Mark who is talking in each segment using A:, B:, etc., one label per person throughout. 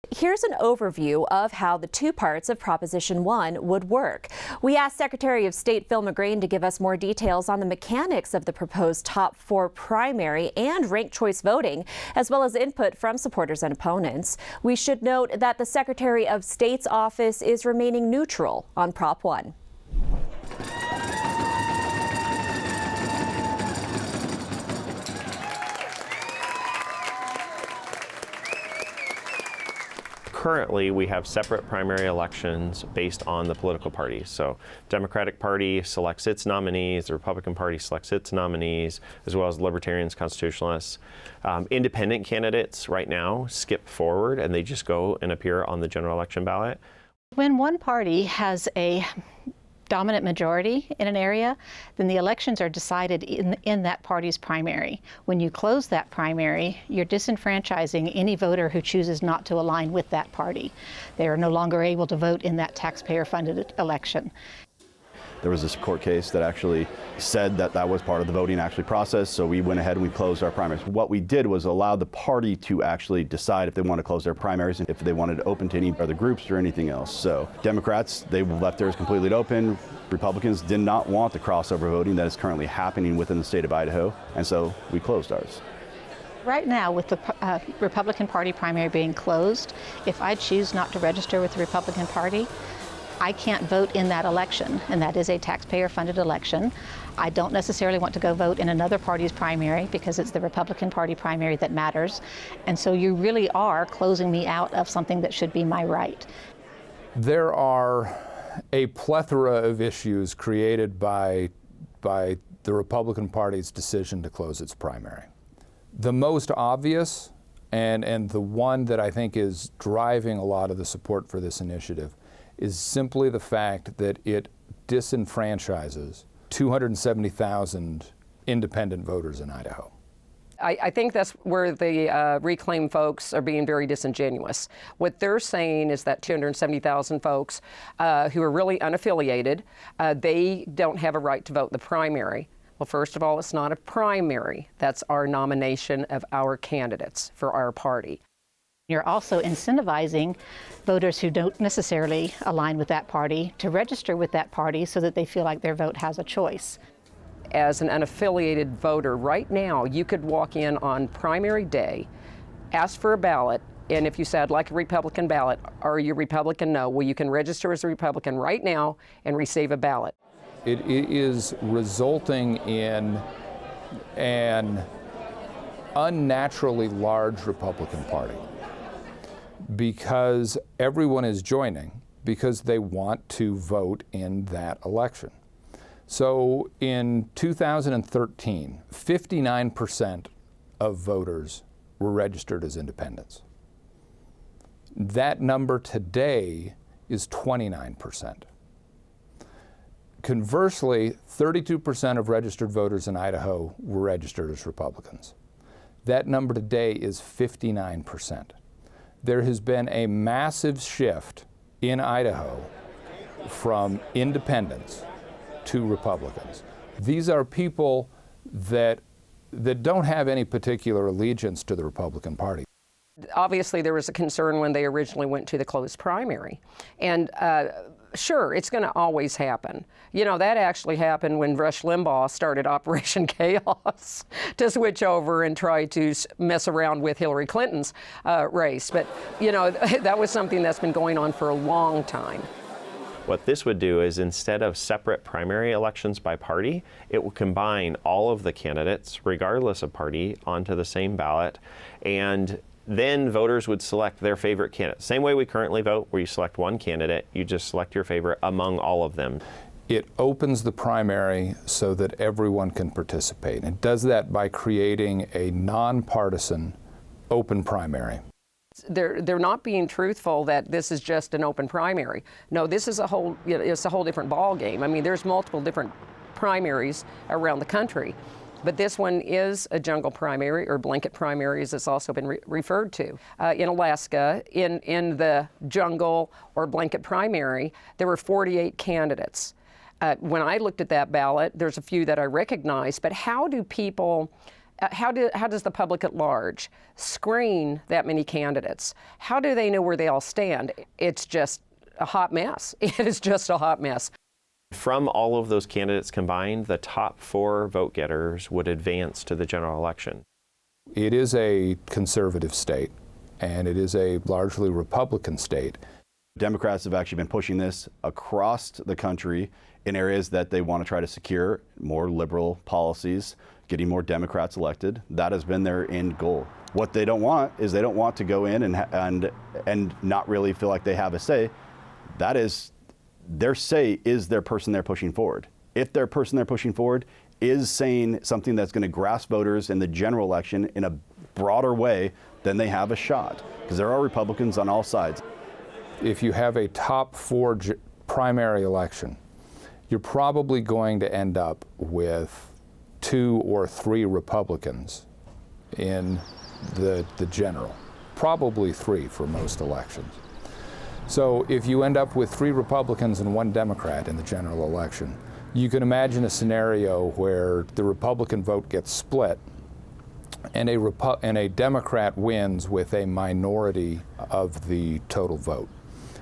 A: Here's an overview of how the two parts of Proposition 1 would work. We asked Secretary of State Phil McGrain to give us more details on the mechanics of the proposed top 4 primary and ranked choice voting, as well as input from supporters and opponents. We should note that the Secretary of State's office is remaining neutral on Prop 1.
B: Currently, we have separate primary elections based on the political parties. So Democratic Party selects its nominees, the Republican Party selects its nominees, as well as Libertarians, Constitutionalists. Independent candidates right now skip forward and they just go and appear on the general election ballot.
C: When one party has a dominant majority in an area, then the elections are decided in that party's primary. When you close that primary, you're disenfranchising any voter who chooses not to align with that party. They are no longer able to vote in that taxpayer-funded election.
D: There was this court case that actually said that that was part of the voting process, so we went ahead and we closed our primaries. What we did was allow the party to actually decide if they want to close their primaries and if they wanted to open to any other groups or anything else. So Democrats, they left theirs completely open. Republicans did not want the crossover voting that is currently happening within the state of Idaho, and so we closed ours.
C: Right now, with the Republican Party primary being closed, if I choose not to register with the Republican Party, I can't vote in that election, and that is a taxpayer-funded election. I don't necessarily want to go vote in another party's primary because it's the Republican Party primary that matters. And so you really are closing me out of something that should be my right.
E: There are a plethora of issues created by the Republican Party's decision to close its primary. The most obvious, and the one that I think is driving a lot of the support for this initiative, is simply the fact that it disenfranchises 270,000 independent voters in Idaho.
F: I think that's where the Reclaim folks are being very disingenuous. What they're saying is that 270,000 folks who are really unaffiliated, they don't have a right to vote in the primary. Well, first of all, it's not a primary. That's our nomination of our candidates for our party.
C: You're also incentivizing voters who don't necessarily align with that party to register with that party so that they feel like their vote has a choice.
F: As an unaffiliated voter, right now, you could walk in on primary day, ask for a ballot, and if you said, I'd like a Republican ballot, are you Republican? No. Well, you can register as a Republican right now and receive a ballot.
E: It is resulting in an unnaturally large Republican Party, because everyone is joining because they want to vote in that election. So in 2013, 59% of voters were registered as independents. That number today is 29%. Conversely, 32% of registered voters in Idaho were registered as Republicans. That number today is 59%. There has been a massive shift in Idaho from independents to Republicans. These are people that don't have any particular allegiance to the Republican Party.
F: Obviously, there was a concern when they originally went to the closed primary. And sure, it's going to always happen. You know, that actually happened when Rush Limbaugh started Operation Chaos to switch over and try to mess around with Hillary Clinton's race. But, you know, that was something that's been going on for a long time.
B: What this would do is, instead of separate primary elections by party, it will combine all of the candidates, regardless of party, onto the same ballot, and then voters would select their favorite candidate. Same way we currently vote, where you select one candidate, you just select your favorite among all of them.
E: It opens the primary so that everyone can participate. It does that by creating a nonpartisan open primary.
F: They're not being truthful that this is just an open primary. No, this is it's a whole different ball game. I mean, there's multiple different primaries around the country. But this one is a jungle primary, or blanket primary, as it's also been referred to. In Alaska, in the jungle or blanket primary, there were 48 candidates. When I looked at that ballot, there's a few that I recognized, but how do people how does the public at large screen that many candidates? How do they know where they all stand? It's just a hot mess. It is just a hot mess.
B: From all of those candidates combined, the top 4 vote getters would advance to the general election.
E: It is a conservative state, and it is a largely Republican state.
D: Democrats have actually been pushing this across the country in areas that they want to try to secure more liberal policies, getting more Democrats elected. That has been their end goal. What they don't want is they don't want to go in and not really feel like they have a say. That is, their say is their person they're pushing forward. If their person they're pushing forward is saying something that's going to grasp voters in the general election in a broader way, then they have a shot, because there are Republicans on all sides.
E: If you have a top 4 primary election, you're probably going to end up with 2 or 3 Republicans in the general, probably 3 for most elections. So if you end up with 3 Republicans and 1 Democrat in the general election, you can imagine a scenario where the Republican vote gets split and a Democrat wins with a minority of the total vote.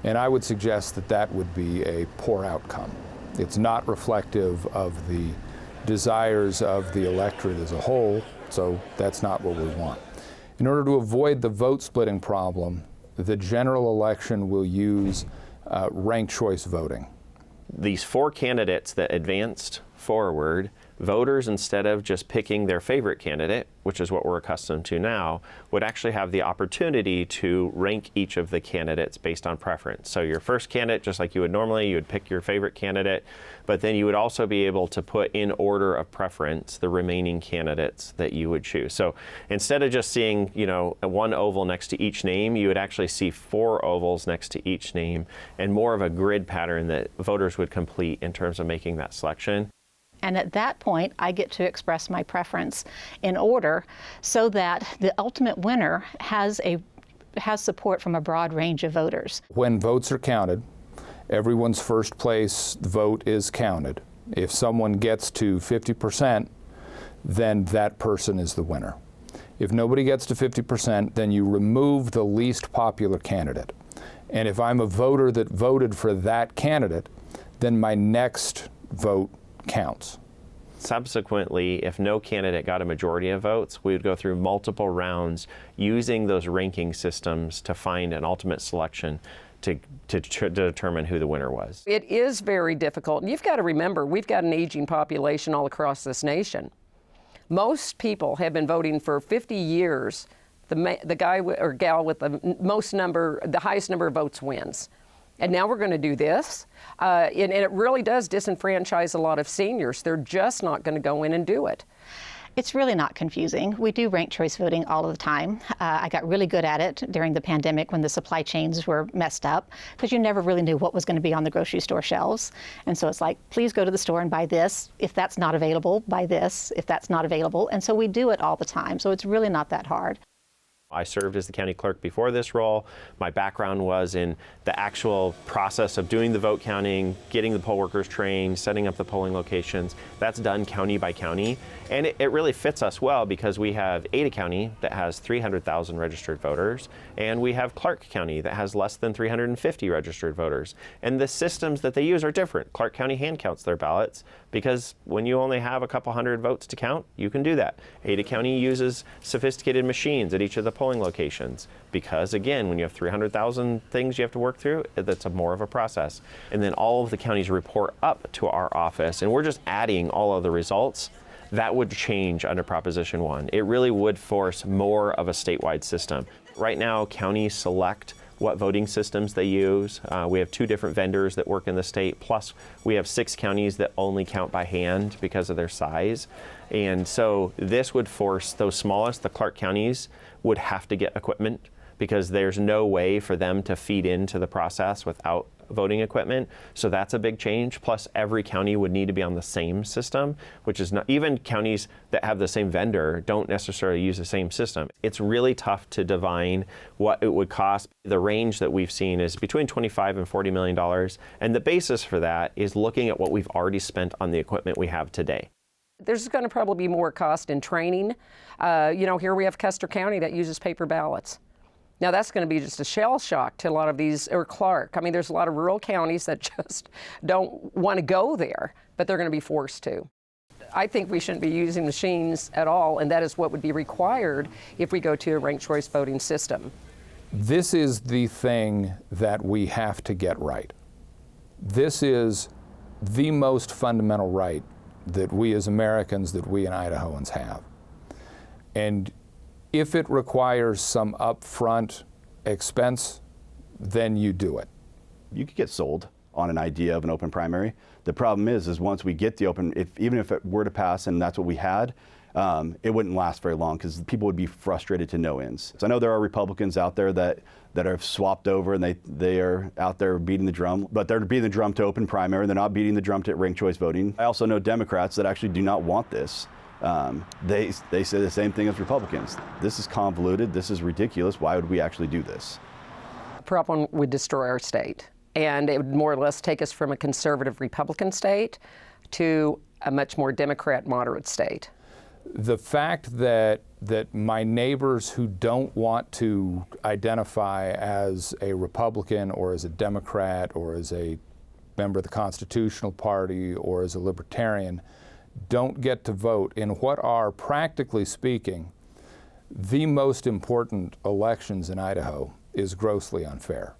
E: And I would suggest that that would be a poor outcome. It's not reflective of the desires of the electorate as a whole, so that's not what we want. In order to avoid the vote splitting problem, the general election will use ranked choice voting.
B: These 4 candidates that advanced forward, voters, instead of just picking their favorite candidate, which is what we're accustomed to now, would actually have the opportunity to rank each of the candidates based on preference. So your first candidate, just like you would normally, you would pick your favorite candidate, but then you would also be able to put in order of preference the remaining candidates that you would choose. So instead of just seeing, 1 oval next to each name, you would actually see 4 ovals next to each name, and more of a grid pattern that voters would complete in terms of making that selection.
C: And at that point, I get to express my preference in order so that the ultimate winner has support from a broad range of voters.
E: When votes are counted, everyone's first place vote is counted. If someone gets to 50%, then that person is the winner. If nobody gets to 50%, then you remove the least popular candidate. And if I'm a voter that voted for that candidate, then my next vote counts.
B: Subsequently, if no candidate got a majority of votes, we would go through multiple rounds using those ranking systems to find an ultimate selection to determine who the winner was.
F: It is very difficult. And you've got to remember, we've got an aging population all across this nation. Most people have been voting for 50 years. The guy or gal with the highest number of votes wins. And now we're going to do this. And it really does disenfranchise a lot of seniors. They're just not going to go in and do it.
C: It's really not confusing. We do ranked choice voting all of the time. I got really good at it during the pandemic when the supply chains were messed up, because you never really knew what was going to be on the grocery store shelves. And so it's like, please go to the store and buy this. If that's not available, buy this. If that's not available. And so we do it all the time. So it's really not that hard.
B: I served as the county clerk before this role. My background was in the actual process of doing the vote counting, getting the poll workers trained, setting up the polling locations. That's done county by county. And it really fits us well because we have Ada County that has 300,000 registered voters, and we have Clark County that has less than 350 registered voters. And the systems that they use are different. Clark County hand counts their ballots because when you only have a couple hundred votes to count, you can do that. Ada County uses sophisticated machines at each of the polling locations because, again, when you have 300,000 things you have to work through, that's more of a process. And then all of the counties report up to our office, and we're just adding all of the results. That would change under Proposition 1. It really would force more of a statewide system. Right now, counties select what voting systems they use. We have 2 different vendors that work in the state, plus we have 6 counties that only count by hand because of their size. And so this would force those smallest, the Clark counties, would have to get equipment because there's no way for them to feed into the process without voting equipment. So that's a big change. Plus every county would need to be on the same system, which is not, even counties that have the same vendor don't necessarily use the same system. It's really tough to divine what it would cost. The range that we've seen is between $25 and $40 million. And the basis for that is looking at what we've already spent on the equipment we have today.
F: There's going to probably be more cost in training. Here we have Custer County that uses paper ballots. Now that's going to be just a shell shock to a lot of these, or Clark. I mean, there's a lot of rural counties that just don't want to go there, but they're going to be forced to. I think we shouldn't be using machines at all, and that is what would be required if we go to a ranked choice voting system.
E: This is the thing that we have to get right. This is the most fundamental right that we as Americans, that we in Idahoans have. And if it requires some upfront expense, then you do it.
D: You could get sold on an idea of an open primary. The problem is once we get the open, even if it were to pass and that's what we had, it wouldn't last very long because people would be frustrated to no ends. So I know there are Republicans out there that are swapped over and they are out there beating the drum, but they're beating the drum to open primary. They're not beating the drum to ranked choice voting. I also know Democrats that actually do not want this. They say the same thing as Republicans. This is convoluted. This is ridiculous. Why would we actually do this?
F: Prop 1 would destroy our state, and it would more or less take us from a conservative Republican state to a much more Democrat moderate state.
E: The fact that my neighbors who don't want to identify as a Republican or as a Democrat or as a member of the Constitutional Party or as a Libertarian don't get to vote in what are, practically speaking, the most important elections in Idaho is grossly unfair.